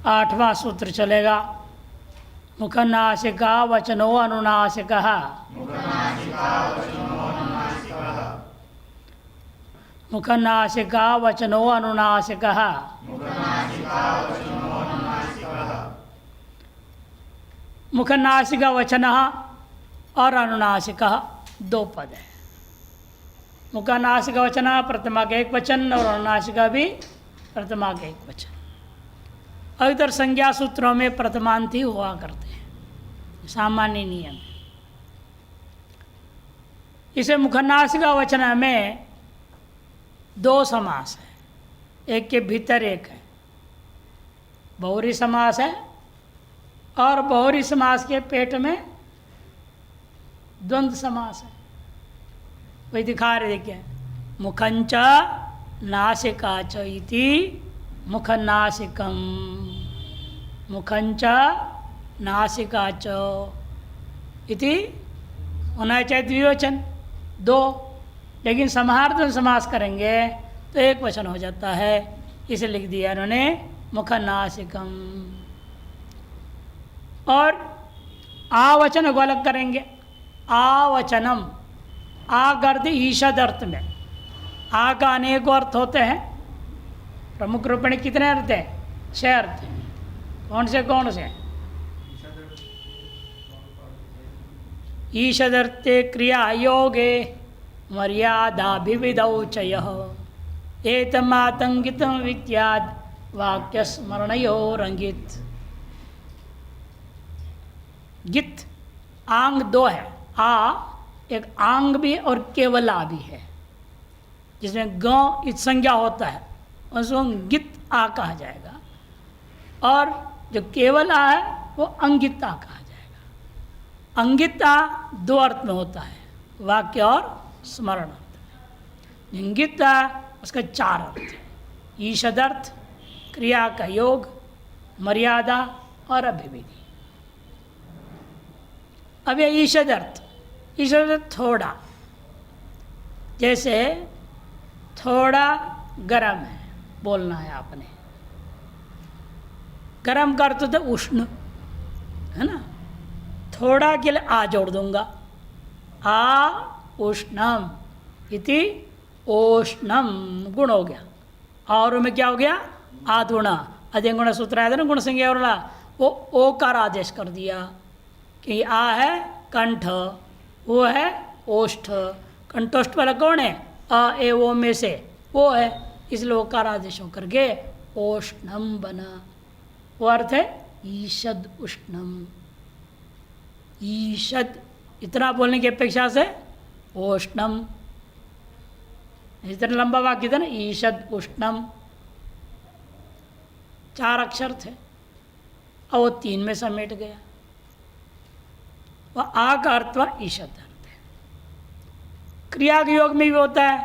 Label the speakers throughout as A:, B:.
A: 8वां सूत्र चलेगा। मुखनासिका वचनो अनुनासिकः। मुखनासिका वचनो अनुनासिकः। मुखनासिका वचनः और अनुनासिकः दो पद है। मुखनासिका वचन प्रथमा का एक वचन और अनुनासिका भी प्रथमा का एक वचन। अधिकतर संज्ञा सूत्रों में प्रथमांत ही हुआ करते हैं, सामान्य नियम। इसे मुखनासिका वचन में दो समास है, एक के भीतर एक है, बहुरी समास है, और बहुरी समास के पेट में द्वंद्व समास है। वही दिखा रहे देखिए, मुखंच नासिका च इति मुखनासिकम। मुखंच नासिका च इति होना चाहिए द्विवचन दो, लेकिन समाहार्थ समास करेंगे तो एक वचन हो जाता है, इसे लिख दिया उन्होंने मुखनासिकम। और आवचन को अलग करेंगे। आवचनम, आ गर्द ईषद अर्थ में। आ का अनेक अर्थ होते हैं, प्रमुख रूप में कितने अर्थ हैं? 6 अर्थ हैं। कौन से कौन से? ईषदर्थे क्रिया योगे मर्यादाभिविधौ च यः एतमातंगितं विख्यात वाक्य स्मरणयोरंगित। गित आंग दो है, आ एक आंग भी और केवल आ भी है, जिसमें ग इत संज्ञा होता है, उसको गित आ कहा जाएगा, और जो केवल आ है वो अंगित आ कहा जाएगा। अंगित आ दो अर्थ में होता है, वाक्य और स्मरण अर्थ में। इंगित आ उसका 4 अर्थ है, ईषदर्थ, क्रिया का योग, मर्यादा और अभिविधि। अब ये ईषदर्थ, ईषदर्थ थोड़ा, जैसे थोड़ा गरम है, बोलना है आपने, गरम कर तो उष्ण है ना, थोड़ा के लिए आ जोड़ दूंगा, आ उष्णम इति ओष्णम गुण हो गया, और में क्या हो गया? आदुणा, अधिक गुण सूत्र आया था ना, गुण संज्ञा वाला, वो ओकार आदेश कर दिया कि आ है कंठ, वो है ओष्ठ, कंठोष्ठ वाला कौन है? अ ए ओ में से वो है, इसलिए ओकार आदेश होकर के ओष्णम बना। वो अर्थ है ईषद उष्णम। ईषद इतना बोलने की अपेक्षा से ओष्णम, इतना लंबा वाक्य था ना, ईषद उष्णम, 4 अक्षर थे और वो 3 में समेट गया। वह आ का अर्थ व ईषद अर्थ है। क्रिया के योग में भी होता है,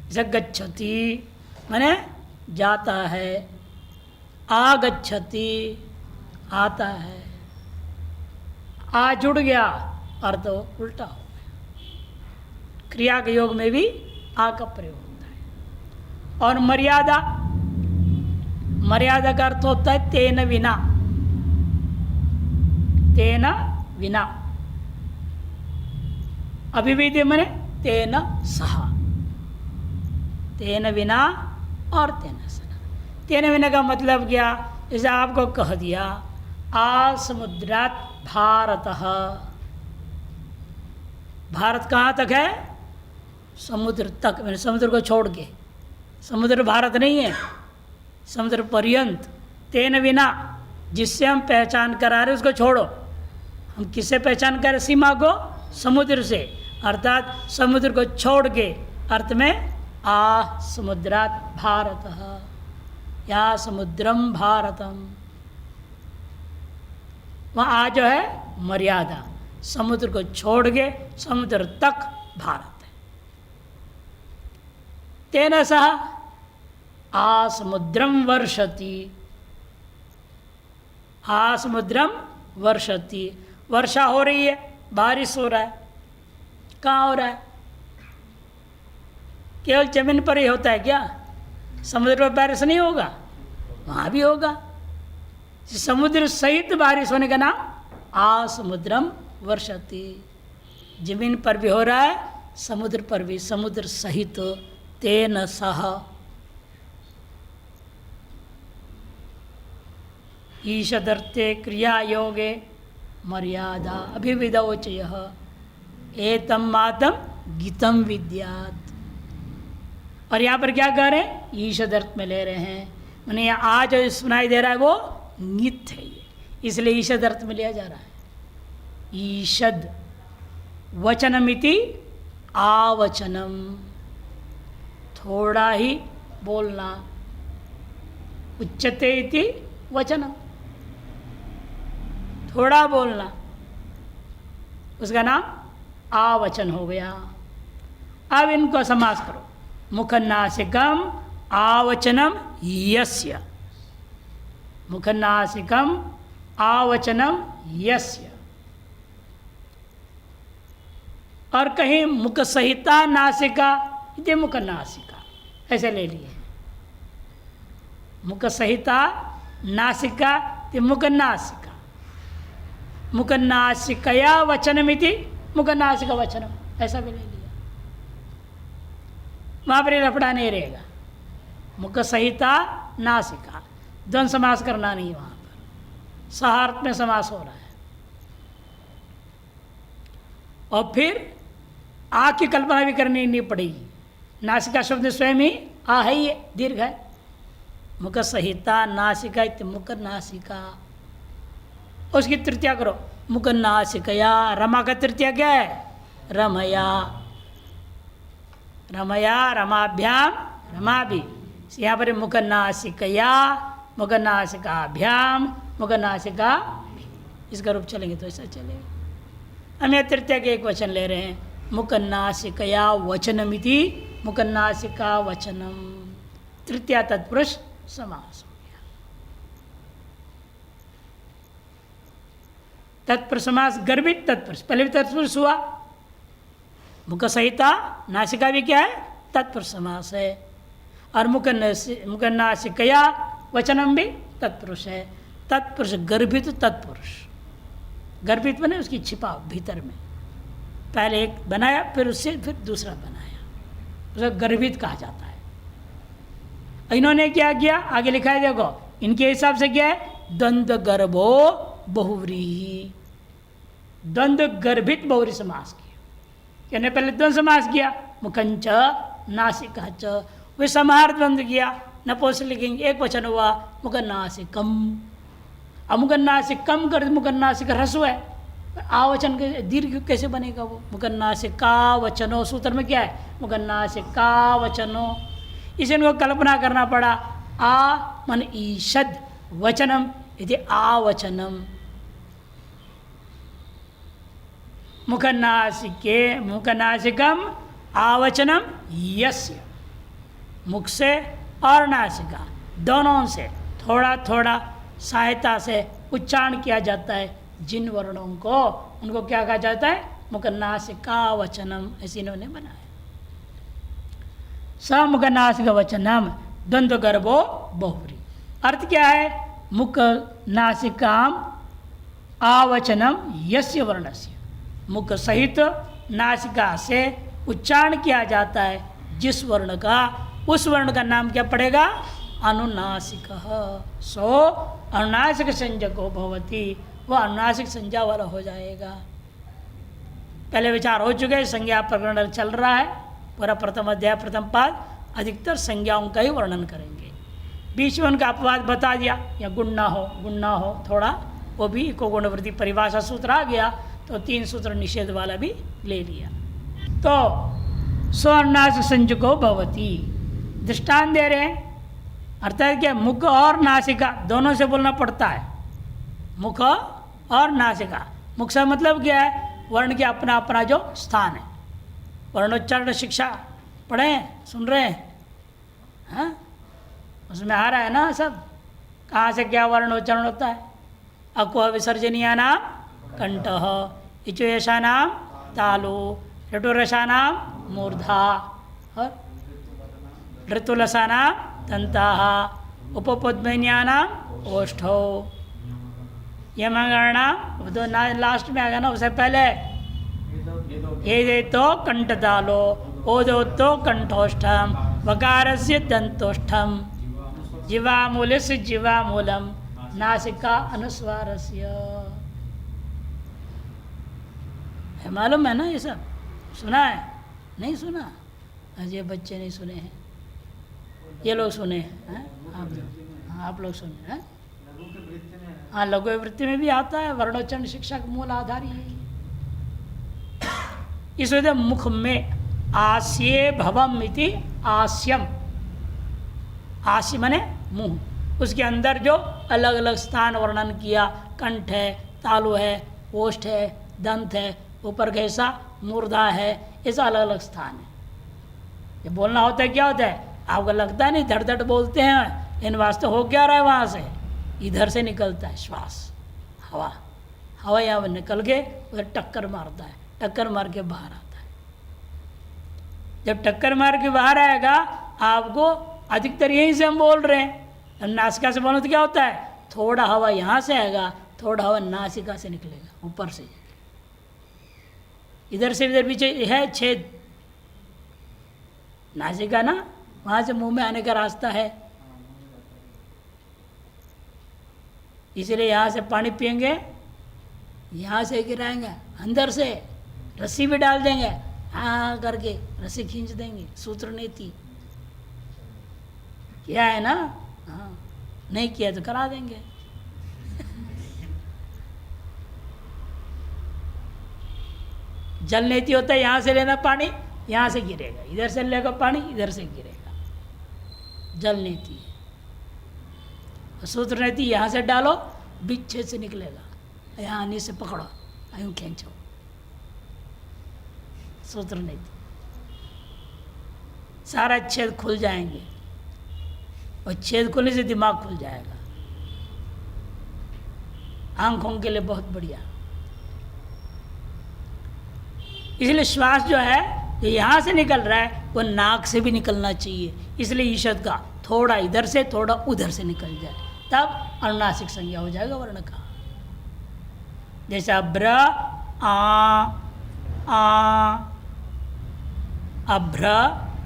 A: जैसे गच्छति माने जाता है, आगच्छति आता है, आ जुड़ गया अर्थ उल्टा हो गया। क्रिया के योग में भी आ का प्रयोग होता है। और मर्यादा, मर्यादा का अर्थ होता है तेन विना, तेन विना। अभिविधि मने तेन सह, तेन विना और तेन सह। तेन विना का मतलब क्या? जैसे आपको कह दिया आ समुद्रात भारतः, भारत कहाँ तक है? समुद्र तक, मैंने समुद्र को छोड़ के, समुद्र भारत नहीं है, समुद्र पर्यंत। तेन विना, जिससे हम पहचान करा रहे उसको छोड़ो। हम किससे पहचान कर? सीमा को समुद्र से, अर्थात समुद्र को छोड़ के अर्थ में आ समुद्रात भारतः, या समुद्रम भारतम। वहाँ आ जो है मर्यादा, समुद्र को छोड़ के समुद्र तक भारत है। तेन सह आ समुद्रम वर्षति, आ समुद्रम वर्षति, वर्षा हो रही है, बारिश हो रहा है। कहाँ हो रहा है? केवल जमीन पर ही होता है क्या? समुद्र पर बारिश नहीं होगा? वहाँ भी होगा। समुद्र सहित बारिश होने का नाम आ समुद्रम वर्षति। जमीन पर भी हो रहा है, समुद्र पर भी, समुद्र सहित तेन सह। ईशदर्थे क्रिया योगे मर्यादा अभिविदोचय एतम मातम गीतम विद्यात। और यहाँ पर क्या कह रहे हैं? ईशदर्थ में ले रहे हैं, मैंने यहाँ आ जो सुनाई दे रहा है वो नित है, ये इसलिए ईशद अर्थ में लिया जा रहा है। ईशद वचनमिति आवचनम, थोड़ा ही बोलना। उच्चते इति वचनम, थोड़ा बोलना, उसका नाम आवचन हो गया। अब इनको समास करो। मुखनासिकम आवचनम यस्य, मुखनासिकम आवचनम यस्य। और कहीं मुख सहिता नासिका इति मुखनासिका, ऐसे ले लिए। मुख सहिता नासिका इति मुखनासिका, मुखनासिकया वचनमिति मुखनासिका वचनम, ऐसा भी ले लिया। वहाँ पर लफड़ा नहीं रहेगा। मुख सहिता नासिका, द्वंद्व समास करना नहीं, वहाँ पर सहार्थ में समास हो रहा है। और फिर आ की कल्पना भी करनी नहीं पड़ेगी। नासिका शब्द स्वयं ही आ है, ये दीर्घ है। मुख सहिता नासिका इत्य मुख नासिका। उसकी तृतीया करो, मुख नासिकया। रमा का तृतीया क्या है? रमया, रमया, रमाभ्याम, रमाभि। यहाँ पर मुख नासिकया, मुख नासिकाभ्याम, मुख नासिका, इसका रूप चलेंगे तो ऐसा चलेगा। हम यहाँ तृतीया के एक वचन ले रहे हैं, मुख नासिकया वचनमिति मुख नासिका वचनम। तृतीया तत्पुरुष समास हो गया। तत्पुरुष समास गर्भित तत्पुरुष, पहले भी तत्पुरुष हुआ। मुख सहिता नासिका भी क्या है? तत्पुरुष समास है। और मुख नासिकया वचनम भी तत्पुरुष है। तत्पुरुष गर्भित तत्पुरुष, गर्भित बने उसकी छिपा भीतर में, पहले एक बनाया फिर उससे फिर दूसरा बनाया, उसे गर्भित कहा जाता है। इन्होंने क्या किया? आगे लिखा है देखो, इनके हिसाब से क्या है? द्वंद्व गर्भो बहुव्रीहि, द्वंद्व गर्भित बहुव्रीहि समास किया। यानी पहले द्वंद्व समास किया, मुखंच नासिका च, वे समाहार द्वंद्व किया, नपुंसक लिखेंगे, एक वचन हुआ मुखनासिकम। अब मुखनासिकम कर मुखनासिक ह्रस्व है, आवचन के दीर्घ कैसे बनेगा वो? मुखनासिका वचनो, सूत्र में क्या है? मुखनासिका वचनो। इसे इनको कल्पना करना पड़ा। आ मन ईषद वचनम यदि आवचनम। मुखनासिके मुखनासिकम आवचनम यस्य, मुख से और नासिका दोनों से थोड़ा थोड़ा सहायता से उच्चारण किया जाता है जिन वर्णों को, उनको क्या कहा जाता है? मुखनासिका वचनम, ऐसे इन्होंने बनाया। स मुखनासिका वचनम द्वंद्व गर्भो बहुव्रीहि। अर्थ क्या है? मुख नासिकाम आवचनम यस्य वर्णस्य, मुख सहित नासिका से उच्चारण किया जाता है जिस वर्ण का, उस वर्ण का नाम क्या पड़ेगा? अनुनासिक। सो अनुनासिक संज्ञको भवति, वह अनुनासिक संज्ञा वाला हो जाएगा। पहले विचार हो चुके, संज्ञा प्रकरण चल रहा है, पूरा प्रथम अध्याय प्रथम पाद अधिकतर संज्ञाओं का ही वर्णन करेंगे। बीच में उनका अपवाद बता दिया, या गुण ना हो थोड़ा, वो भी इको गुणवृत्ति परिभाषा सूत्र आ गया, तो 3 सूत्र निषेध वाला भी ले लिया। तो सो अनुनासिक संज्ञको भवति, दृष्टांत दे रहे हैं। अर्थात क्या? मुख और नासिका दोनों से बोलना पड़ता है, मुख और नासिका। मुख से मतलब क्या है? वर्ण के अपना अपना जो स्थान है। वर्णोच्चारण शिक्षा पढ़े हैं, सुन रहे हैं? हाँ, उसमें आ रहा है ना सब, कहाँ से क्या वर्णोच्चारण होता है। अक्व विसर्जनीया नाम कंठः, इचुयशा नाम तालु, ऋटुरसा नाम मूर्धा, और ऋतुलसा नाम दंताः, उपपद्मन्या नाम ओष्ठौ, यमगणना वो तो ना लास्ट में आएगा ना, उससे पहले ये दे तो कंठ डालो, ओ दो तो कंठोष्ठम, वकारस्य दंतोष्ठम, जीवामूलस्य जीवामूलम, नासिका अनुस्वारस्य। है मालूम है ना ये सब? सुना है? नहीं सुना? अजय बच्चे नहीं सुने हैं, ये लोग सुने हैं। आप लोग सुने हैं? हाँ, लघु वृत्ति में भी आता है, वर्णोच्चारण शिक्षा का मूल आधार ही है। इस वजह मुख में आस्ये भवम इति आस्यम, आस्य माने मुंह, उसके अंदर जो अलग अलग स्थान वर्णन किया, कंठ है, तालु है, ओष्ठ है, दंत है, ऊपर कैसा मूर्धा है, ऐसा अलग अलग स्थान है। ये बोलना होता है क्या होता है? आपको लगता है नहीं धड़ धड़ बोलते हैं, इन वास्ते हो क्या रहा है? वहाँ से इधर से निकलता है श्वास, हवा, हवा यहाँ निकल के उधर टक्कर मारता है, टक्कर मार के बाहर आता है। जब टक्कर मार के बाहर आएगा, आपको अधिकतर यहीं से हम बोल रहे हैं, नासिका से बोलना तो क्या होता है? थोड़ा हवा यहाँ से आएगा, थोड़ा हवा नासिका से निकलेगा ऊपर से, इधर से इधर पीछे है छेद, नासिका ना, वहाँ से मुंह में आने का रास्ता है। इसलिए यहाँ से पानी पिएंगे, यहाँ से गिराएंगे, अंदर से रस्सी भी डाल देंगे, हाँ करके रस्सी खींच देंगे, सूत्र नीति किया है ना? हाँ, नहीं किया तो करा देंगे। जल नीति होता है, यहाँ से लेना पानी, यहाँ से गिरेगा, इधर से लेगा पानी, इधर से गिरेगा, जल नीति है। सूत्र नीति यहाँ से डालो, बीच छेद से निकलेगा, यहाँ आने से पकड़ो, यूँ खींचो, सूत्र नीति। सारा छेद खुल जाएंगे, और छेद खुलने से दिमाग खुल जाएगा, आंखों के लिए बहुत बढ़िया। इसलिए श्वास जो है, जो यहाँ से निकल रहा है, वो नाक से भी निकलना चाहिए। इसलिए ईषद का थोड़ा इधर से थोड़ा उधर से निकल जाए, तब अनुनासिक संज्ञा हो जाएगा वर्ण का। जैसे अभ्र अभ्र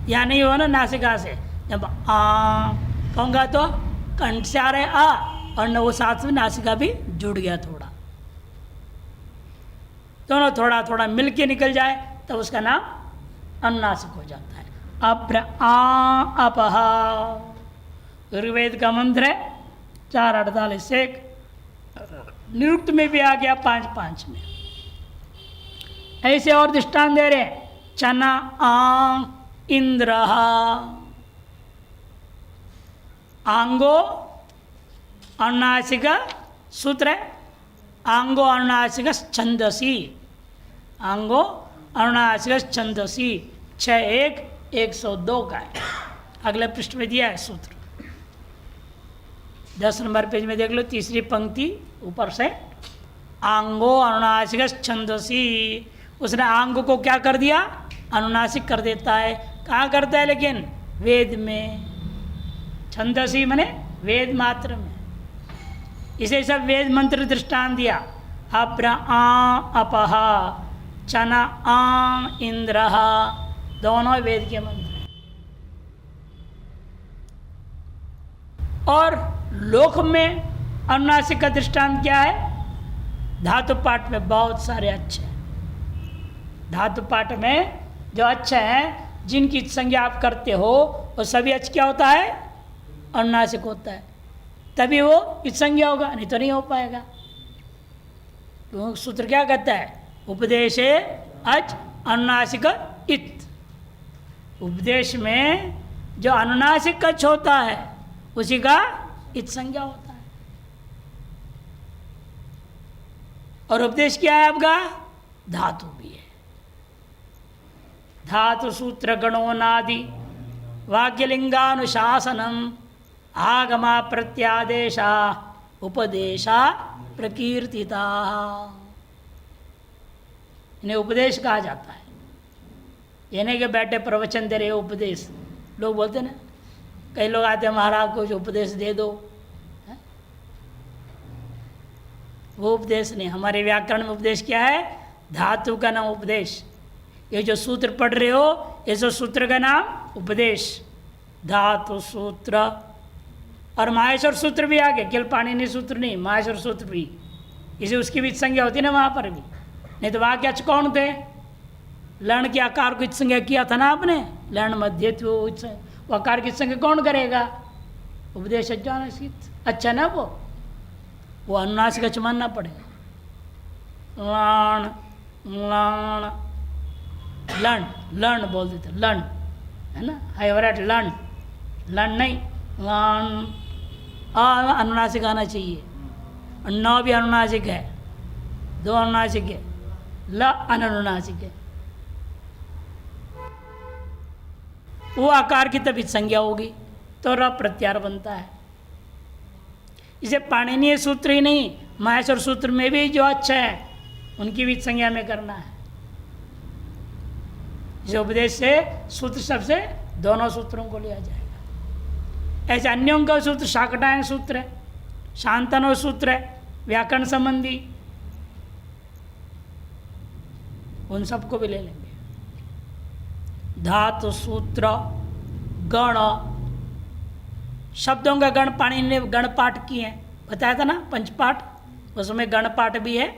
A: यहाँ नहीं हो ना नासिका से, जब कहूँगा तो कंठ से आ रहे और न वो साथ में नासिका भी जुड़ गया, थोड़ा दोनों थोड़ा थोड़ा मिल के निकल जाए, तब उसका नाम अनुनासिक हो जाता है। अभ्र अपह, ऋग्वेद का मंत्र है 4:48 से, निरुक्त में भी आ गया 5:5 में। ऐसे और दृष्टांत दे रहे, चना इंद्र, आंगो अनुनासिक सूत्र है, आंगो अनुनासिक छंदसी, आंगो अनुनासिक छंदसी 6:1-102 का है। अगले पृष्ठ में दिया है सूत्र, 10 नंबर पेज में देख लो, तीसरी पंक्ति ऊपर से, आंगो अनुनासिक छंदसी। उसने आंग को क्या कर दिया? अनुनासिक कर देता है। कहाँ करता है? लेकिन वेद में, छंदसी माने वेद मात्र में। इसे सब वेद मंत्र दृष्टांत दिया, अभ्र अपह, चना इंद्र, दोनों वेद के मंत्र हैं। और लोक में अनुनासिक का दृष्टांत क्या है? धातु पाठ में बहुत सारे अच्छे हैं। धातु पाठ में जो अच्छे हैं, जिनकी संज्ञा आप करते हो, वो सभी अच्छ क्या होता है? अनुनासिक होता है, तभी वो इत संज्ञा होगा, नहीं तो नहीं हो पाएगा। तो सूत्र क्या कहता है? उपदेशे अच अनुनासिक इत। उपदेश में जो अनुनासिक कच्छ होता है, उसी का इत संज्ञा होता है। और उपदेश क्या है आपका? धातु भी है। धातु सूत्र गणोनादि वाक्यलिंगानुशासनम आगमा प्रत्यादेशा उपदेशा प्रकीर्तिता, इन्हें उपदेश कहा जाता है। ये नहीं कि बैठे प्रवचन दे रहे उपदेश, लोग बोलते ना, कई लोग आते हैं, महाराज को जो उपदेश दे दो, वो उपदेश नहीं। हमारे व्याकरण में उपदेश क्या है? धातु का नाम उपदेश। ये जो सूत्र पढ़ रहे हो, ये जो सूत्र का नाम उपदेश, धातु सूत्र। और माहेश्वर सूत्र भी आ गए, केवल पाणिनि सूत्र नहीं, माहेश्वर सूत्र भी। इसे उसकी भी संज्ञा होती ना वहाँ पर भी। नहीं तो वाक्याच कौन थे? लर्ण के आकार को संज्ञा किया था ना आपने, लर्ण मध्य, वो आकार की संज्ञा कौन करेगा? उपदेश अच्छा ना, वो अनुनासिक मानना पड़ेगा। लण लण लण लण बोल देते, लण है ना, हाइवरेट लण, लण नहीं लण। अनुनासिक आना चाहिए। न भी अनुनासिक है, दो अनुनासिक है, ल अनुनासिक है। वो आकार की तभी संज्ञा होगी तो र प्रत्यार बनता है। इसे पाणिनीय सूत्र ही नहीं, माहेश्वर सूत्र में भी जो अच्छा है उनकी भी संज्ञा में करना है। इस उपदेश से सूत्र सबसे दोनों सूत्रों को लिया जाएगा। ऐसे अन्यों का सूत्र शाकटायन सूत्र है, शांतनो सूत्र है, व्याकरण संबंधी, उन सबको भी ले लेंगे। धातु सूत्र गण, शब्दों का गण पाणिनि ने गण पाठ किए हैं, बताया था ना पंचपाठ, उसमें गण पाठ भी है।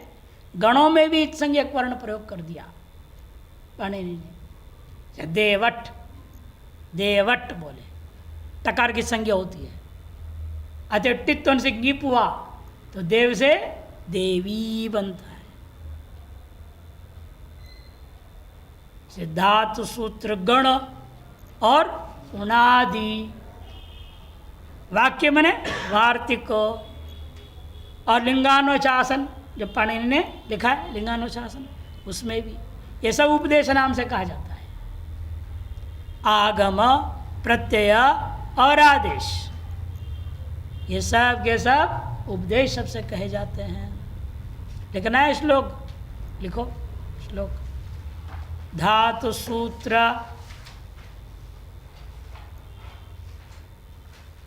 A: गणों में भी संज्ञक वर्ण प्रयोग कर दिया पाणिनि ने। देवट, देवट बोले, टकार की संज्ञा होती है। अतः टित्व से गीप हुआ तो देव से देवी बनता है। धातु सूत्र गण और उणादि, वाक्य मने वार्तिक और लिंगानुशासन, जो पाणिनि ने लिखा है लिंगानुशासन, उसमें भी ये सब उपदेश नाम से कहा जाता है। आगम, प्रत्यय और आदेश, ये सब के सब उपदेश सबसे कहे जाते हैं। लिखना है श्लोक, लिखो श्लोक। धातु सूत्र,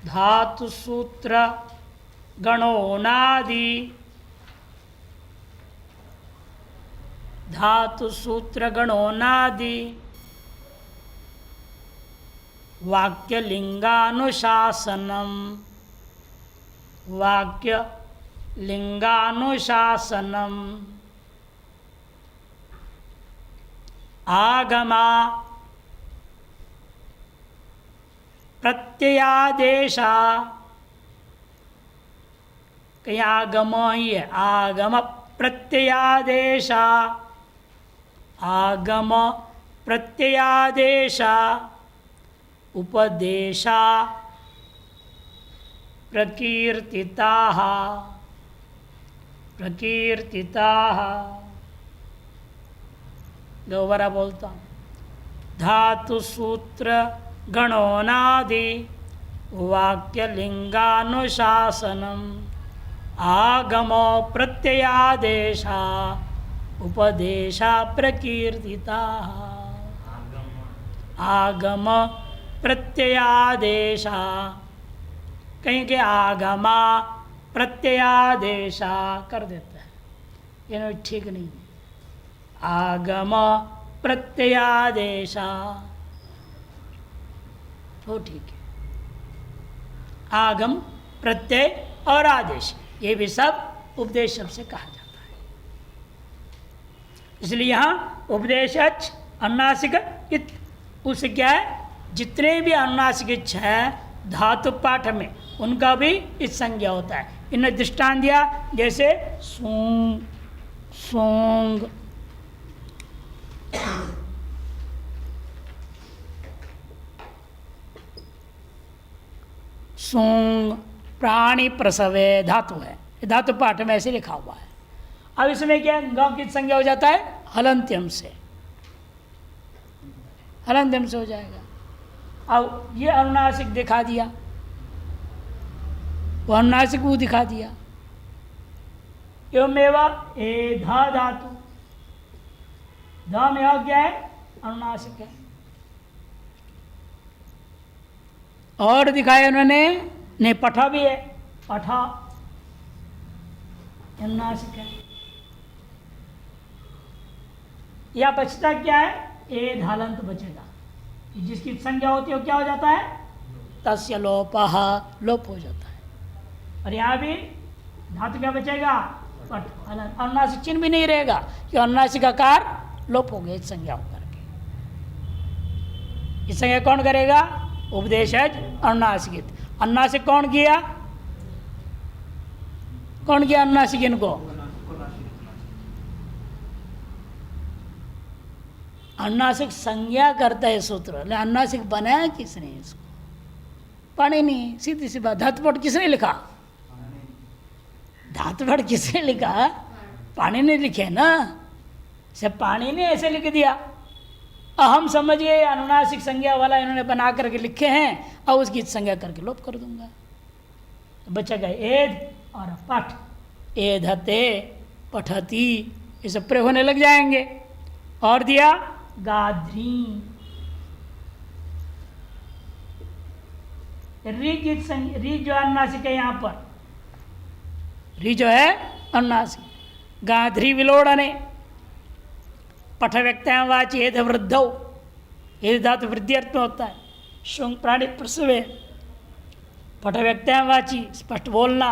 A: धातु सूत्र गणोनादि, धातु सूत्र गणोनादि, वाक्य लिंगानुशासनम, वाक्य लिंगानुशासनम, आगमा प्रत्ययादेशा, कहीं आगम ही है, आगम प्रत्ययादेशा, आगम प्रत्ययादेशा, उपदेशा प्रकीर्तिताः, प्रकीर्तिताः। दोबारा बोलता हूँ। धातु सूत्र गणोनादि, वाक्य लिंगानुशासनम, आगमो प्रत्ययादेशा, उपदेशा प्रकीर्तिताः। आगम प्रत्ययादेशा, कहीं के आगमा प्रत्ययादेशा कर देता है, ये ठीक नहीं है। आगम प्रत्ययादेशा वो ठीक है। आगम, प्रत्यय और आदेश, ये भी सब उपदेश शब्द से कहा जाता है। इसलिए यहाँ उपदेशच अनुनासिक इत, उससे क्या है, जितने भी अनुनासिक इच्छ है धातु पाठ में उनका भी इस संज्ञा होता है। इन्हें दृष्टांत दिया, जैसे सोंग, सोंग, सोंग, प्राणी प्रसवे धातु है, धातु पाठ में ऐसे लिखा हुआ है। अब इसमें क्या गांव की संज्ञा हो जाता है हलंत्यम से, हलंत्यम से हो जाएगा। अब ये अनुनासिक दिखा दिया, वो अनुनासिक वो दिखा दिया। एवमेवा ए धा धातु, धा में और क्या है, अनुनासिक है। और दिखाया उन्होंने, नहीं पठा भी है, पठा अनुनासिक है। या बचता क्या है? ए धालंत बचेगा। जिसकी संज्ञा होती है वो क्या हो जाता है? तस्य लोपः, लोप हो जाता है। और यहाँ भी धातु क्या बचेगा? पट। अनुनासिक चिन्ह भी नहीं रहेगा कि अनुनासिक आकार लोप हो गया इस संज्ञा होकर के। इस संज्ञा कौन करेगा? उपदेशज अनुनासिक। अनुनासिक कौन किया? कौन किया अनुनासिक इनको? अनुनासिक संज्ञा करता है सूत्र। अनुनासिक बनाया किसने इसको? पाणिनि। सीधी सी बात। धातुपट किसने लिखा? धातुपट किसने लिखा? पाणिनि लिखे ना। सब पाणिनि ऐसे लिख दिया। हम समझ गए अनुनासिक संज्ञा वाला इन्होंने बना करके लिखे हैं, और उसकी संज्ञा करके लोप कर दूंगा। बचेगा एद और पठ। एधते, पठती, ये सब प्रयोग होने लग जाएंगे। और दिया गाध्री। री जो अनुनासिक है यहाँ पर, री जो है अनुनासिक। गाध्री विलोड़ने। पठ व्यक्तावाची एध वृद्धौ। एध धातु वृद्धि अर्थ में होता है। शुंग प्राणी प्रसवे। पठ व्यक्तावाची स्पष्ट बोलना,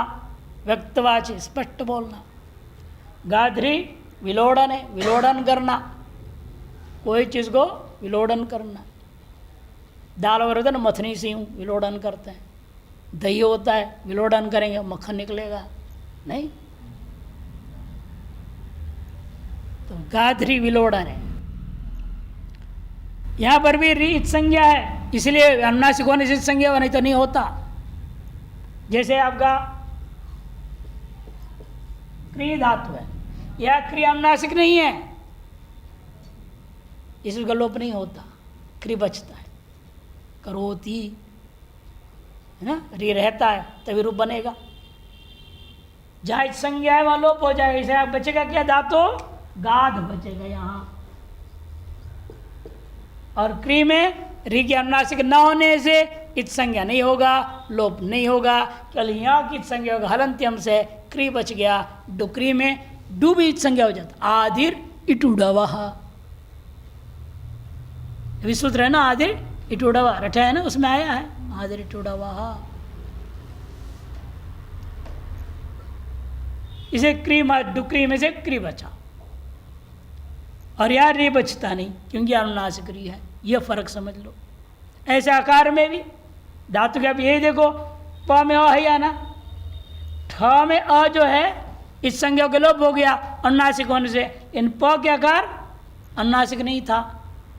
A: व्यक्तवाची स्पष्ट बोलना। गाध्री विलोड़न है, विलोड़न करना, कोई चीज़ को विलोड़न करना। दाल वगैरह ना मथनी से यूँ विलोड़न करते हैं। दही होता है, विलोड़न करेंगे मक्खन निकलेगा नहीं। तो गाध्री विलोड़न है। यहाँ पर भी रीत संज्ञा है, इसलिए अनुनासिक होने से संज्ञा नहीं तो नहीं होता। जैसे आपका क्री धातु है, यह क्री अनुनासिक नहीं है, इसका लोप नहीं होता, क्री बचता है। करोती है ना, री रहता है तभी रूप बनेगा। जहाँ संज्ञा है वहाँ लोप हो जाएगा। इसे आप बचेगा क्या? धातु गाध बचेगा यहाँ। और क्री में री के अनुनासिक न होने से इत संज्ञा नहीं होगा, लोप नहीं होगा, केवल यहाँ की संज्ञा होगा। हलंत्यम से क्री बच गया। डुक्री में डू भी इत संज्ञा हो जाता। आदिर इटुडवः, विसूत्र है ना, आदिर इटुडवः रटा है ना, उसमें आया है आदिर इटुडवः। इसे क्री डुक्री में से क्री बचा, और यार री बचता नहीं क्योंकि अनुनासिक री है। यह फर्क समझ लो। ऐसे आकार में भी धातु का भी यही देखो, प में अ है ना, ठ में अ जो है इस संज्ञा के लोप हो गया अनुनासिक होने से। इन प के आकार अनुनासिक नहीं था,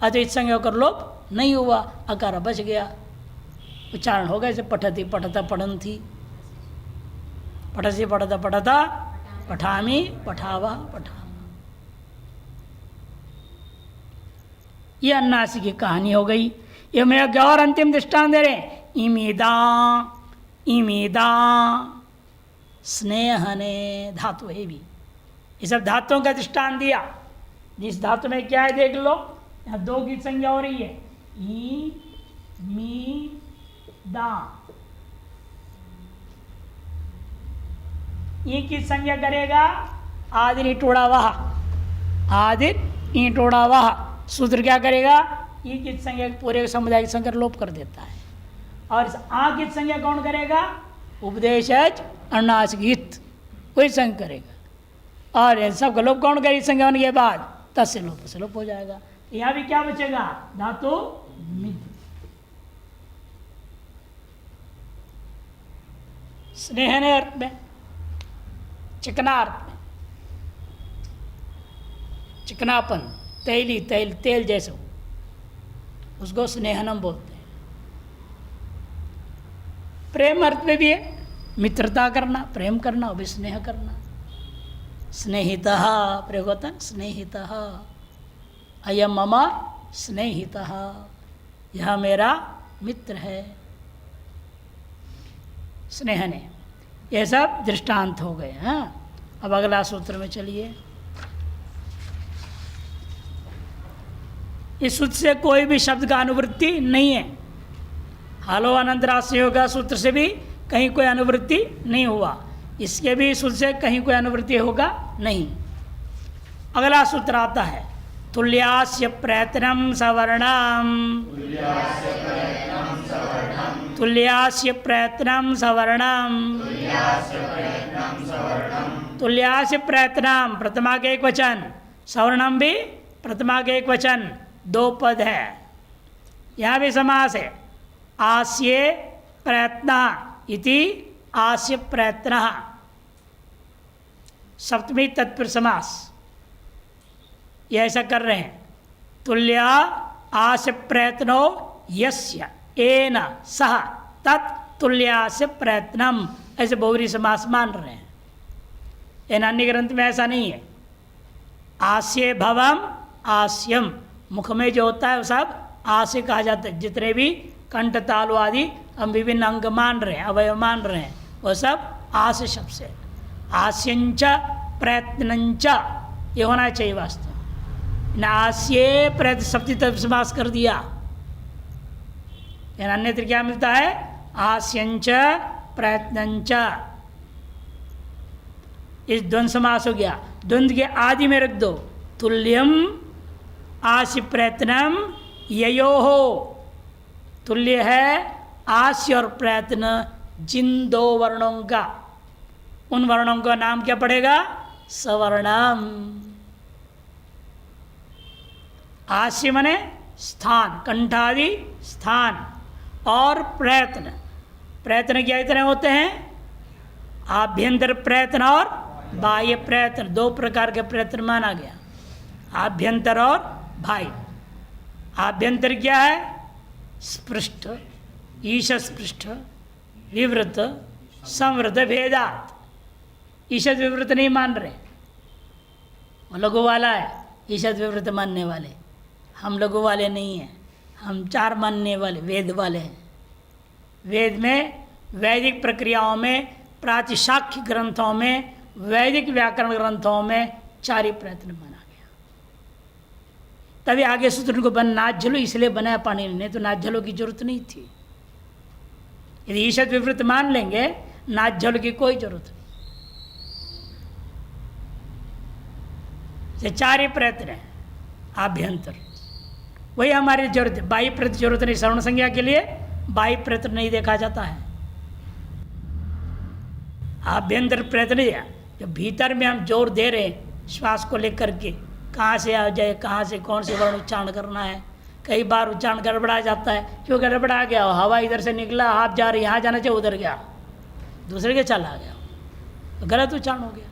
A: अतः इस संज्ञा का लोप नहीं हुआ, आकार बच गया। उच्चारण हो गया। जैसे पठती पठता पठंती, पठसी पठता पठता, पठामी पठावा पठा। ये अनुनासिक की कहानी हो गई। ये मैं और अंतिम दृष्टांत दे रहे। इमिदा, इमिदा स्नेहने धातु है भी। ये सब धातुओं का दृष्टांत दिया। जिस धातु में क्या है देख लो, यहाँ दो की संज्ञा हो रही है। ई मी दा। ई की संज्ञा करेगा आदिर इटोड़ा वाह, आदिर ईटोड़ा वाह। सूत्र क्या करेगा? ई की संज्ञा पूरे समुदाय की संज्ञा लोप कर देता है। और इस आ की संज्ञा कौन करेगा? उपदेशज अनुनासिक हित, वही संज्ञा करेगा। और इन सब का लोप कौन करेगी? संज्ञा होने के बाद तस्य लोप से लोप हो जाएगा। यहाँ भी क्या बचेगा? धातु मिद। स्नेहने अर्थ में, चिकना अर्थ में, चिकनापन, तैली तैल तेल जैसे, उसको स्नेहनम बोलते हैं। प्रेम अर्थ में भी है, मित्रता करना, प्रेम करना, भी स्नेह करना। स्नेहितः प्रयोग होता है, स्नेहितः अयम मम स्नेहितः, यह मेरा मित्र है। स्नेहने, ये सब दृष्टांत हो गए। हाँ, अब अगला सूत्र में चलिए। इस सूत्र से कोई भी शब्द का अनुवृत्ति नहीं है। हालो अनंतरास्य योगा सूत्र से भी कहीं कोई अनुवृत्ति नहीं हुआ। इसके भी सूत्र से कहीं कोई अनुवृत्ति होगा नहीं। अगला सूत्र आता है तुल्यास्य प्रयत्नं सवर्णम, तुल्यास्य प्रयत्नं सवर्णम, तुल्यास्य प्रयत्नम प्रथमा के एक वचन, सवर्णम भी प्रथमा के एक वचन, दो पद है। यहाँ भी समास है, आस्य प्रयत्न इति आस्य प्रयत्न, सप्तमी तत्पुरुष समास, ये ऐसा कर रहे हैं। तुल्य आस्य प्रयत्नो यस्य एन सह तत् तुल्यास्य प्रयत्नम, ऐसे बहुरी समास मान रहे हैं। इन अन्य ग्रंथ में ऐसा नहीं है। आस्य भवम आस्यम, मुख में जो होता है वो सब आस्य कहा जाता है। जितने भी कंठ तालु आदि हम विभिन्न अंग मान रहे हैं, अवयव मान रहे हैं, वो सब आस्य शब्द से। आस्यंच प्रयत्नंच ये होना चाहिए वास्तव। नास्ये प्रयत्न सप्तमी तत्पुरुष समास कर दिया। अन्यत्र क्या मिलता है? आस्यंच प्रयत्नंच, इस द्वंद्व समास हो गया। द्वंद्व के आदि में रख दो, तुल्यम आस्य प्रयत्नम ययोहो, तुल्य है आस्य और प्रयत्न जिन दो वर्णों का, उन वर्णों का नाम क्या पड़ेगा? सवर्णम। आस्य मने स्थान, कंठादि स्थान, और प्रयत्न, प्रयत्न क्या इतने होते हैं? आभ्यंतर प्रयत्न और बाह्य प्रयत्न, दो प्रकार के प्रयत्न माना गया, आभ्यंतर और बाह्य। आभ्यंतर क्या है? स्पृष्ट, ईशत स्पृष्ट, विवृत, संवृत, भेदात। ईशत विवृत नहीं मान रहे, वो लघु वाला है ईशत विवृत मानने वाले। हम लघु वाले नहीं हैं, हम चार मानने वाले वेद वाले हैं। वेद में वैदिक प्रक्रियाओं में, प्रातिशाख्य ग्रंथों में, वैदिक व्याकरण ग्रंथों में चार ही प्रयत्न माना गया। तभी आगे सूत्र को बन नाथ झलो इसलिए बनाया पाणिनि ने, तो नाथ झलो की जरूरत नहीं थी। यदि ईशत विवृत मान लेंगे, नाथ झलो की कोई जरूरत नहीं। ये चार ही प्रयत्न है आभ्यंतर, वही हमारी जरूरत है। बाह्य प्रयत्न जरूरत नहीं, श्रवण संज्ञा के लिए बाह्य प्रयत्न नहीं देखा जाता है। आभ्यंतर प्रयत्न दिया, जो भीतर में हम जोर दे रहे हैं श्वास को लेकर के, कहाँ से आ जाए, कहाँ से कौन से वर्ण उच्चारण करना है। कई बार उच्चारण गड़बड़ा जाता है, क्यों गड़बड़ा गया? हवा इधर से निकला, आप जा रहे यहाँ जाना चाहिए, उधर गया, दूसरे के चला गया, तो गलत उच्चारण हो गया।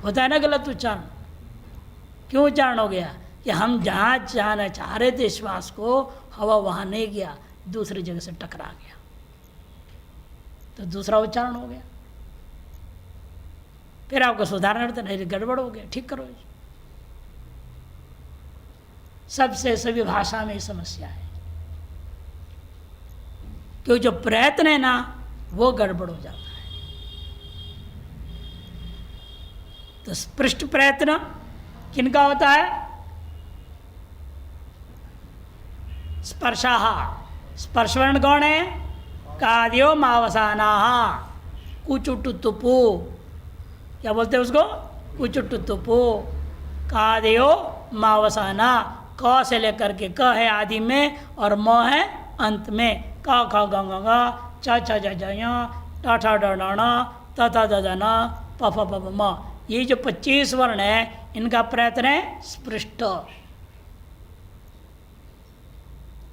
A: होता है ना गलत उच्चारण। क्यों उच्चारण हो गया? कि हम जहाँ जाना चाह रहे थे श्वास को, हवा वहाँ नहीं गया, दूसरी जगह से टकरा गया, तो दूसरा उच्चारण हो गया। फिर आपको सुधारना पड़ता, नहीं गड़बड़ हो गया, ठीक करो। सबसे सभी भाषा में समस्या है, क्योंकि जो प्रयत्न है ना वो गड़बड़ हो जाता है। तो स्पृष्ट प्रयत्न किनका होता है? स्पर्शाहा, स्पर्शवर्ण कौन है? काद्यो मावसाना, कुचुटुतुपु, क्या बोलते हैं उसको? कुचुटुतुपु, काद्यो मावसाना। क से लेकर के, क है आदि में और म है अंत में। क ख ग घ च छ ज ज य ट ठ ड ढ ण त थ द ध न प फ प प म। ये जो 25 वर्ण है, इनका प्रयत्न है स्पृष्ट।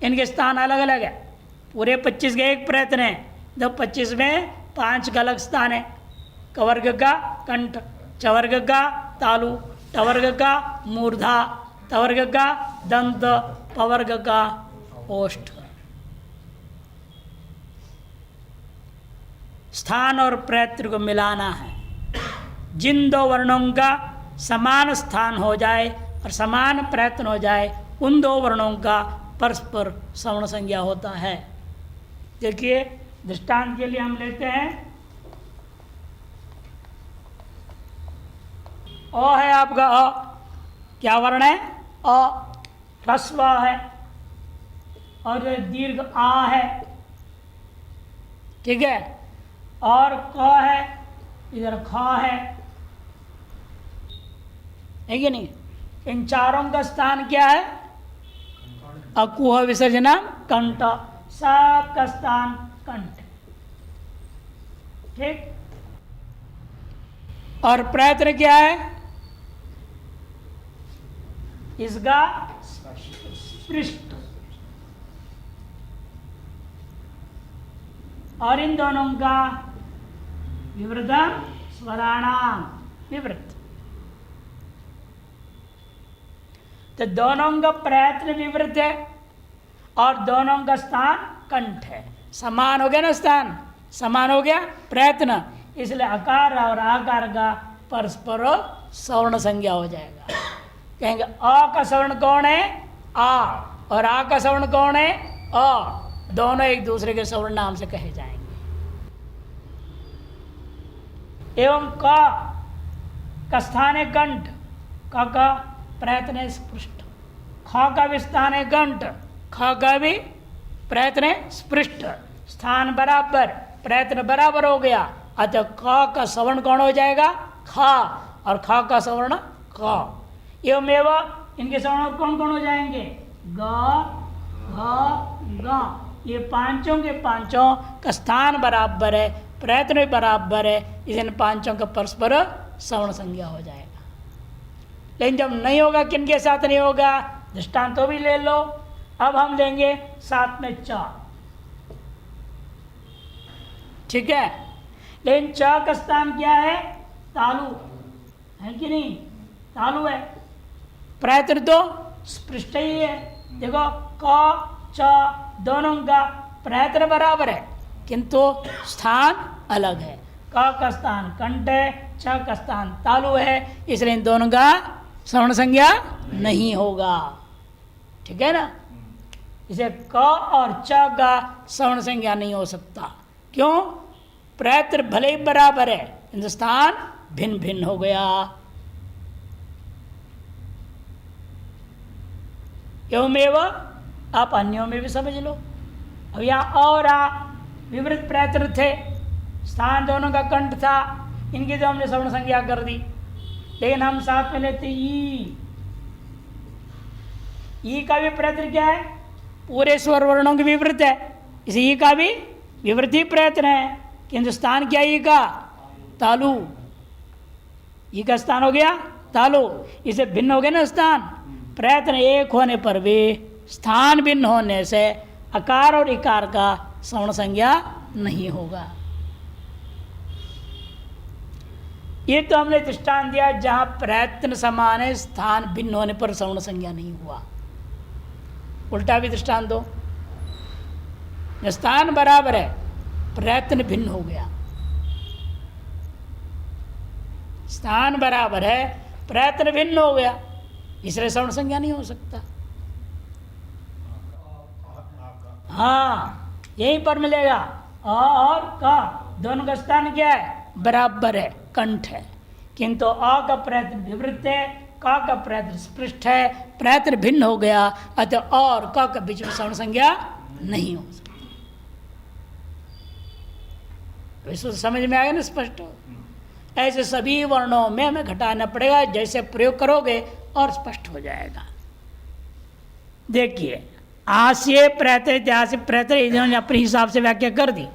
A: इनके स्थान अलग अलग है। पूरे 25 के एक प्रयत्न है, जब 25 में 5 का अलग स्थान है। कवर्ग का कंठ, चवर्ग का तालु, टवर्ग का मूर्धा, तवर्ग का दंत, पवर्ग का ओष्ठ। स्थान और प्रयत्न को मिलाना है। जिन दो वर्णों का समान स्थान हो जाए और समान प्रयत्न हो जाए, उन दो वर्णों का परस्पर सवर्ण संज्ञा होता है। देखिए दृष्टांत के लिए हम लेते हैं, अ है आपका, अ क्या वर्ण है? अ। ह्रस्व है और दीर्घ आ है, ठीक है। और क है, इधर ख है कि नहीं? इन चारों का स्थान क्या है? अकुह विसर्जना कंठ, सबका स्थान कंठ। ठीक। और प्रयत्न क्या है? इसका स्पृष्ट। और इन दोनों का विवृतम स्वराणाम विवृत। तो दोनों का प्रयत्न विवृत है और दोनों का स्थान कंठ है। समान हो गया ना, स्थान समान हो गया प्रयत्न, इसलिए अकार और आकार का परस्पर सवर्ण संज्ञा हो जाएगा। कहेंगे अ का सवर्ण कौन है? आ, और आ का सवर्ण कौन है? अ। दोनों एक दूसरे के सवर्ण नाम से कहे जाएंगे। एवं क का स्थान है कंठ, क का प्रयत्न है स्पृष्ट। ख का भी स्थान है कंठ, ख का भी प्रयत्न है स्पृष्ट। स्थान बराबर, प्रयत्न बराबर हो गया, अतः क का सवर्ण कौन हो जाएगा? ख, और ख का सवर्ण क। एवं इनके सवर्ण कौन कौन हो जाएंगे? ग, घ, ग। ये पांचों के पांचों का स्थान बराबर है, प्रयत्न भी बराबर है, इसे इन पांचों का परस्पर सवर्ण संज्ञा हो जाएगा। लेकिन जब नहीं होगा, किनके साथ नहीं होगा? दृष्टांत तो भी ले लो। अब हम लेंगे साथ में च, ठीक है। लेकिन च का स्थान क्या है? तालु है कि नहीं? तालु है। प्रयत्न तो स्पृष्ट ही है। देखो क च दोनों का प्रयत्न बराबर है, किंतु स्थान अलग है। क का स्थान कंठ है, च का स्थान तालु है, इसलिए इन दोनों का सवर्ण संज्ञा नहीं होगा। ठीक है ना? इसे क और च का सवर्ण संज्ञा नहीं हो सकता। क्यों? प्रयत्न भले ही बराबर है, किंतु स्थान भिन्न भिन्न हो गया। एवमेव आप अन्यों में भी समझ लो। अब यहाँ और विवृत प्रयत्न थे, स्थान दोनों का कंठ था, इनकी तो हमने सवर्ण संज्ञा कर दी। लेकिन हम साथ में लेते ई का भी प्रयत्न क्या है? पूरे स्वर वर्णों की विवृत है, इसे ई का भी विवृति प्रयत्न है, किंतु स्थान क्या ई का? तालु। ई का स्थान हो गया तालु, इसे भिन्न हो गया ना स्थान। प्रयत्न एक होने पर भी स्थान भिन्न होने से अकार और इकार का सवर्ण संज्ञा नहीं होगा। ये तो हमने दृष्टांत दिया जहां प्रयत्न समान है, स्थान भिन्न होने पर सवर्ण संज्ञा नहीं हुआ। उल्टा भी दृष्टांत दो। स्थान बराबर है, प्रयत्न भिन्न हो गया। स्थान बराबर है, प्रयत्न भिन्न हो गया, इसलिए सवर्ण संज्ञा नहीं हो सकता। हाँ, यहीं पर मिलेगा। अ और क दोनों का स्थान क्या है? बराबर है, कंठ है, किंतु अ का प्रयत्न विवृत है, क का प्रयत्न स्पृष्ट है, प्रयत्न भिन्न हो गया, अतः अ और क के बीच में सवर्ण संज्ञा नहीं हो सकती। तो समझ में आएगा ना स्पष्ट? ऐसे सभी वर्णों में हमें घटाना पड़ेगा, जैसे प्रयोग करोगे और स्पष्ट हो जाएगा। देखिए, आस्य प्रयत्न इतिहास प्रयत्न इन्होंने अपने हिसाब से व्याख्या कर दी।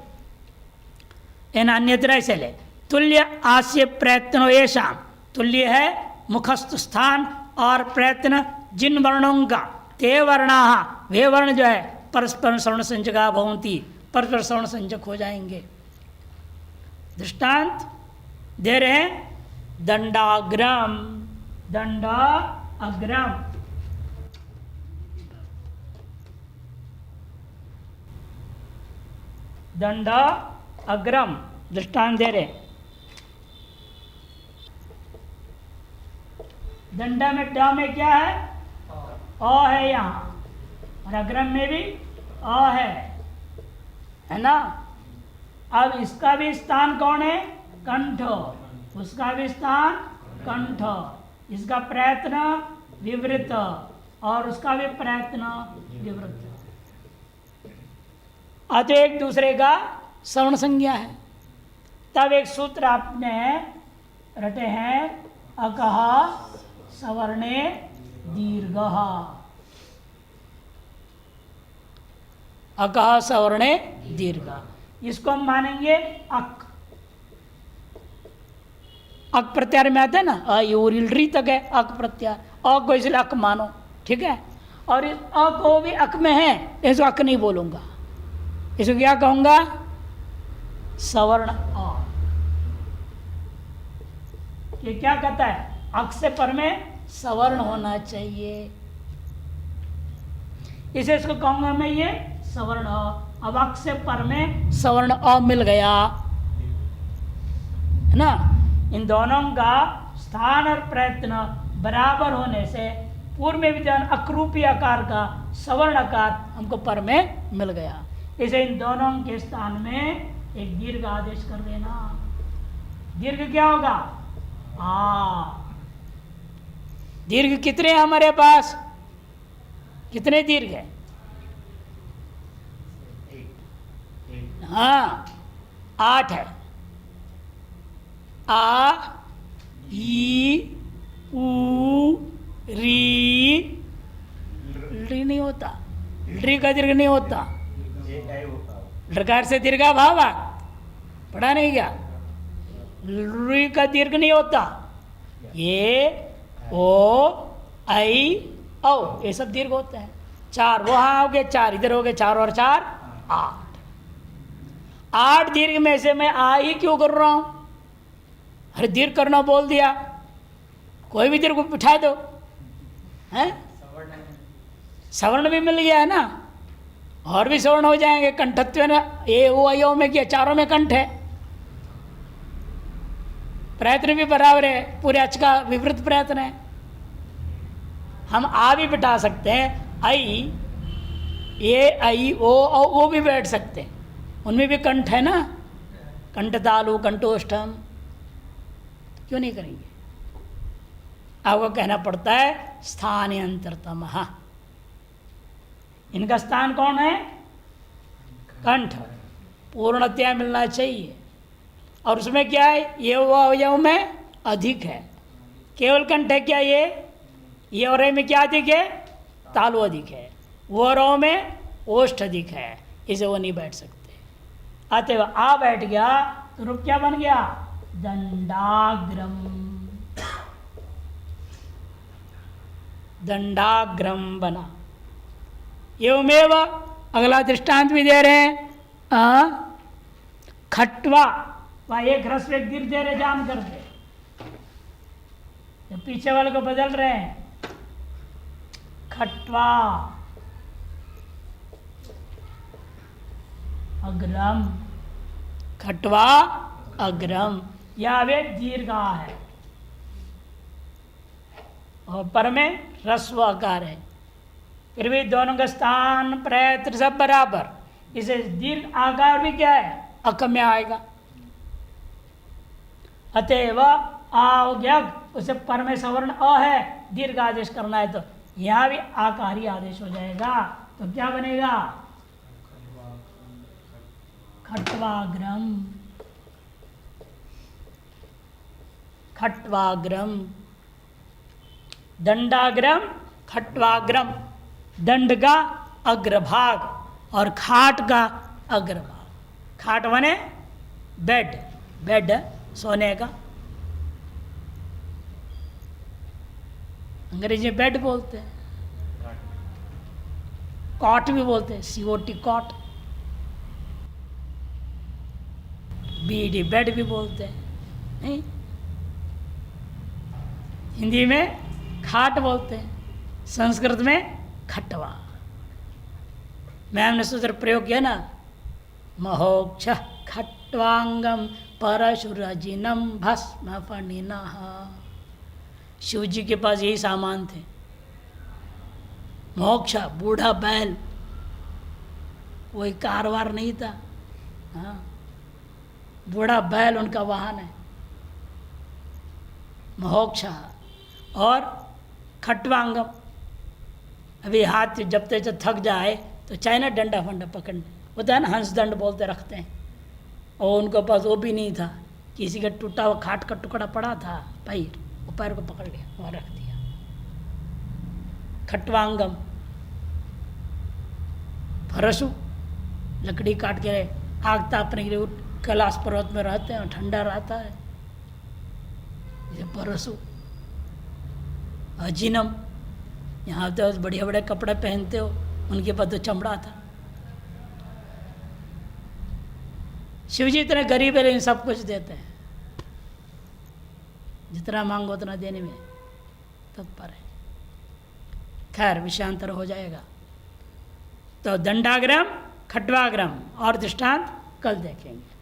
A: इन अन्यत्र ऐसे ले तुल्य आस्य प्रयत्नो येषां, तुल्य है मुखस्थ स्थान और प्रयत्न जिन वर्णों का, ते वर्णाः वे वर्ण जो है परस्पर सवर्ण संजका भवन्ति, परस्पर सवर्ण संजक हो जाएंगे। दृष्टांत दे रहे हैं, दंडाग्रम, दंडा अग्रम, दंडा अग्रम दृष्टांत दे रहे। दंडा में ड में क्या है? अ है यहाँ, और अग्रम में भी अ है ना? अब इसका भी स्थान कौन है? कंठ, उसका भी स्थान कंठ, इसका प्रयत्न विवृत और उसका भी प्रयत्न विवृत, अतः एक दूसरे का सवर्ण संज्ञा है। तब एक सूत्र आपने रटे हैं, अकह सवर्णे दीर्घः, अकह सवर्णे दीर्घ, इसको हम मानेंगे अक। अक प्रत्यार में आता है ना, री तक है अक प्रत्यार, अ को इसलिए अक मानो, ठीक है। और इस अ को भी अक में है, इसको अक नहीं बोलूंगा, इसको क्या कहूंगा, सवर्ण अ। ये क्या कहता है, अक से पर में सवर्ण होना चाहिए, इसे इसको कहूंगा मैं ये सवर्ण अ। अब अक से पर में सवर्ण अ मिल गया है ना। इन दोनों का स्थान और प्रयत्न बराबर होने से पूर्व में विद्यमान अक्रूपी आकार का सवर्ण आकार हमको पर में मिल गया। इसे इन दोनों के स्थान में एक दीर्घ आदेश कर देना। दीर्घ क्या होगा, आ। दीर्घ कितने हैं हमारे पास, कितने दीर्घ है, हाँ 8 है। आ, ई, ऊ, री, री नहीं होता, री का दीर्घ नहीं होता, लकार से दीर्घा भाव पढ़ा नहीं क्या, री का दीर्घ नहीं होता, ये ओ आई औ ये सब दीर्घ होते हैं। 4 वहां हो गए, 4 इधर हो गए, 4 और 4 8। 8 दीर्घ में से मैं आ ही क्यों कर रहा हूं, अरे दीर्घ करना बोल दिया, कोई भी दीर्घ को बिठा दो, हैं सवर्ण भी मिल गया है ना, और भी सवर्ण हो जाएंगे। कंठत्व ना, ए ओ आई ओ में किया, चारों में कंठ है, प्रयत्न भी बराबर है, पूरे अच का विवृत प्रयत्न है। हम आ भी बिठा सकते हैं, आई, ए आई ओ भी बैठ सकते हैं, उनमें भी कंठ है ना, कंठ तालु कंठोष्ठम, क्यों नहीं करेंगे। आपको कहना पड़ता है स्थानांतरतम, इनका स्थान कौन है, कंठ, पूर्णतया मिलना चाहिए। और उसमें क्या है, ये अवयव में अधिक है, केवल कंठ है क्या, ये और में क्या अधिक है, तालु अधिक है, वो रव में ओष्ठ अधिक है, इसे वो नहीं बैठ सकते। अतएव आ बैठ गया तो रूप क्या बन गया, दंडाग्रम, दंडाग्रम बना। एवमेव अगला दृष्टांत भी दे रहे हैं, खट्वा, वहां एक ह्रस्व एक दीर्घ दे रहे जान करके, पीछे वाले को बदल रहे हैं, खट्वा अग्रम, खट्वा अग्रम, यह वे दीर्घा है और पर में ह्रस्व आकार है, फिर भी दोनों का स्थान प्रयत्न सब बराबर, इसे दीर्घ आकार भी क्या है, अक में आएगा। अतएव आ हो गया, उसे पर में सवर्ण अ है, दीर्घ आदेश करना है तो यहां भी आकारी आदेश हो जाएगा, तो क्या बनेगा, खट्वाग्रम, खट्वाग्रम, दंडाग्रम, खट्वाग्रम, दंड का अग्रभाग और खाट का अग्रभाग। खाट माने बेड, बेड सोने का, अंग्रेजी में बेड बोलते हैं, कॉट भी बोलते हैं, COT कॉट, BD बेड भी बोलते हैं, नहीं हिंदी में खाट बोलते हैं, संस्कृत में खट्वा। मैम ने सूत्र प्रयोग किया ना, महोक्ष खट्वांगम परशुरजिनम भस्म फणिनः। शिव जी के पास यही सामान थे, मोक्ष बूढ़ा बैल, कोई कारवार नहीं था, हाँ बूढ़ा बैल उनका वाहन है, मोक्ष और खट्वांगम। अभी हाथ जब तक थक जाए तो चाहे ना डंडा फंडा पकड़ने, होता है ना, हंस दंड बोलते रखते हैं, और उनके पास वो भी नहीं था, किसी का टूटा हुआ खाट का टुकड़ा पड़ा था, पैर, वो पैर को पकड़ लिया, वहाँ रख दिया। खट्वांगम, फरसु, लकड़ी काट के आग तापने के लिए कैलाश पर्वत में रहते हैं, ठंडा रहता है, ये परसु। अजिनम, यहाँ तो बढ़िया बड़े कपड़े पहनते हो, उनके पास तो चमड़ा था। शिव जी इतने गरीब है लेकिन सब कुछ देते हैं, जितना मांगो उतना देने में तत्पर है। खैर विषयांतर हो जाएगा। तो दंडाग्रम, खट्वाग्रम और दृष्टांत कल देखेंगे।